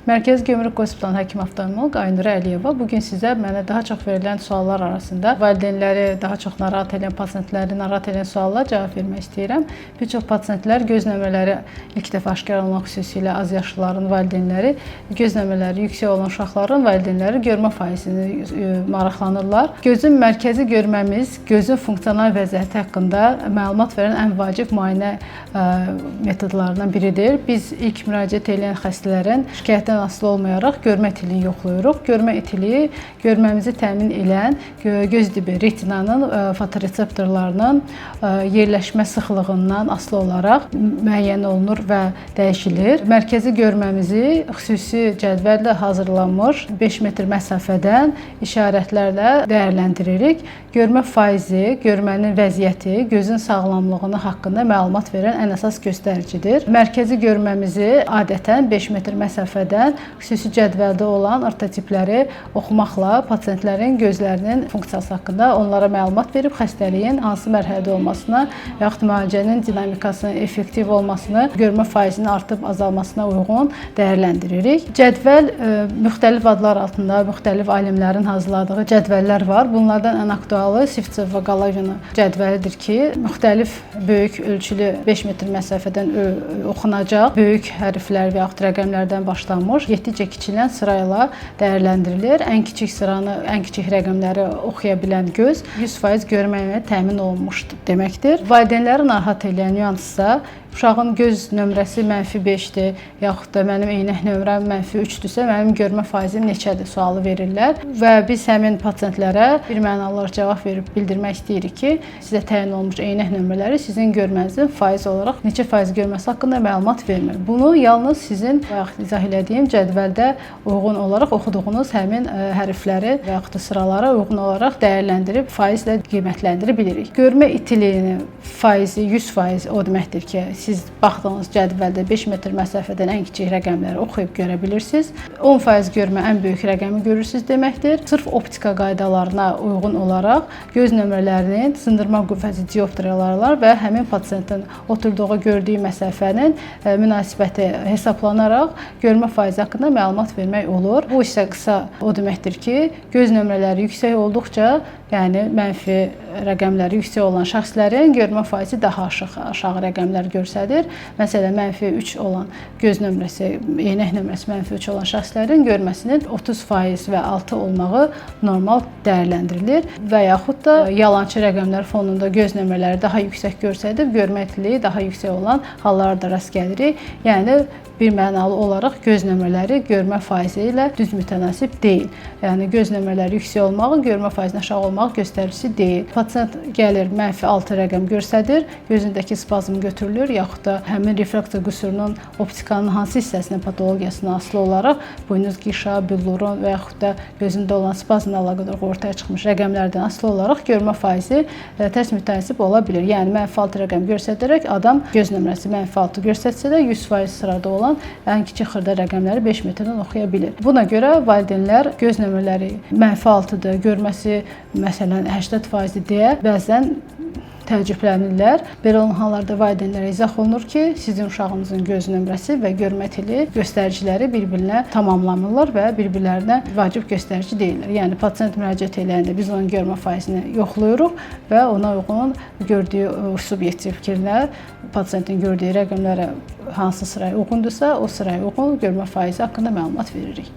Mərkəzi Gömrük Qospitalının həkim oftalmoloq Aynur Əliyeva bugün sizə mənə daha çox verilən suallar arasında valideynləri daha çox narahat edən, pasientləri narahat edən suallara cavab vermək istəyirəm. Bir çox pasientlər göz nömrələri ilk dəfə aşkar olmaq xüsusilə az yaşlıların valideynləri, göz nömrələri yüksək olan uşaqların valideynləri görmə faizini maraqlanırlar. Gözün mərkəzi görməmiz gözün funksional vəziyyəti haqqında məlumat verən ən vacib müayinə metodlarından biridir. Biz ilk müraciət edən xəstələrin şikayətdən asılı olmayaraq görmə itiliyi yoxlayırıq. Görmə itiliyi görməmizi təmin edən göz dibi retinanın fotoreseptorlarının yerləşmə sıxlığından asılı olaraq müəyyən olunur və dəyişilir. Mərkəzi görməmizi xüsusi cədvəllə hazırlanmış 5 metr məsafədən işarətlərlə dəyərləndiririk. Görmə faizi, görmənin vəziyyəti, gözün sağlamlığını haqqında məlumat verən ən əsas göstəricidir. Mərkəzi görməmizi adətən 5 metr məsafədən xüsusi cədvəldə olan ortotipləri oxumaqla pasientlərin gözlərinin funksiyası haqqında onlara məlumat verib xəstəliyin hansı mərhələdə olmasına və yaxud müalicənin dinamikasının effektiv olmasını, görmə faizinin artıb azalmasına uyğun dəyərləndiririk. Cədvəl müxtəlif adlar altında müxtəlif alimlərin hazırladığı cədvəllər var. Bunlardan ən aktualı Sivtsev və Galavin cədvəlidir ki, müxtəlif böyük ölçülü 5 metr məsafədən oxunacaq böyük hərflər və yaxud rəqəmlərdən başlanmış 7-cə kiçilən sırayla dəyərləndirilir. Ən kiçik sıranı, ən kiçik rəqəmləri oxuya bilən göz 100% görməklə təmin olunmuşdur deməkdir. Valideynləri narahat edən nüanssa uşağın göz nömrəsi -5-dir, yaxud da mənim eynək nömrəm -3-dürsə, mənim görmə faizim neçədir sualı verirlər və biz həmin pasientlərə bir mənalı cavab verib bildirmək istəyirik ki, sizə təyin olunmuş eynək nömrələri sizin görmənizin faiz olaraq neçə faiz görməsi haqqında məlumat vermir. Bunu yalnız sizin bayaq izah elədiyim cədvəldə uyğun olaraq oxuduğunuz həmin hərfləri və yaxud da sıralara uyğun olaraq dəyərləndirib faizlə qiymətləndirə bilirik. Görmə itiliyinin faizi 100% o deməkdir ki, siz baxdığınız cədvəldə 5 metr məsafədən ən kiçik rəqəmləri oxuyub görə bilirsiniz. 10% görmə ən böyük rəqəmi görürsünüz deməkdir. Sırf optika qaydalarına uyğun olaraq göz nömrələrinin sındırma qüvvəsi dioptriyalarla və həmin pasientin oturduğu gördüyü məsafənin münasibəti hesablanaraq görmə faizi haqqında məlumat vermək olur. Bu isə qısa o deməkdir ki, göz nömrələri yüksək olduqca, yəni mənfi rəqəmləri yüksək olan şəxslərin görmə faizi daha aşağı rəqəmlər göstərir. Məsələn, -3 olan göz nömrəsi, eynək nömrəsi -3 olan şəxslərin görməsinin 30% və altı olmağı normal dəyərləndirilir və yaxud da yalançı rəqəmlər fonunda göz nömrələri daha yüksək görsədir, görmə itiliyi daha yüksək olan hallara da rast gəlirik. Yəni bir mənalı olaraq göz nömrələri görmə faizi ilə düz mütənasib deyil. Yəni göz nömrələri yüksək olmağı, görmə faizinin aşağı olmağı göstəricisi deyil. Pasient gəlir -6 rəqəm göstərir, gözündəki spazm götürülür, yaxud da həmin refraksiya qüsurunun optikanın hansı hissəsinin patologiyasına asılı olaraq buynuz qişa, billurun və yaxud da gözündə olan spazmla əlaqədar ortaya çıxmış rəqəmlərdən asılı olaraq görmə faizi tərs mütənasib ola bilir. Yəni -6 rəqəm göstərərək adam göz nömrəsi -6 göstərsə də 100% sırada olan ən kiçik xırda rəqəmləri 5 metrdən oxuya bilir. Buna görə valideynlər göz nömrələri -6-dır, görməsi məsələn 80% deyə bəzən təəccüblənirlər. Belə olan hallarda valideynlərə izah olunur ki, sizin uşağınızın göz nömrəsi və görmə itili göstəriciləri bir-birinə tamamlamırlar və bir-birlərinə vacib göstərici deyillər. Yəni pasient müraciət edəndə biz onun görmə faizini yoxlayırıq və ona uyğun gördüyü subyektiv fikirlər, pasientin gördüyü rəqəmlərə hansı sıraya uyğundursa, o sıraya uyğun görmə faizi haqqında məlumat veririk.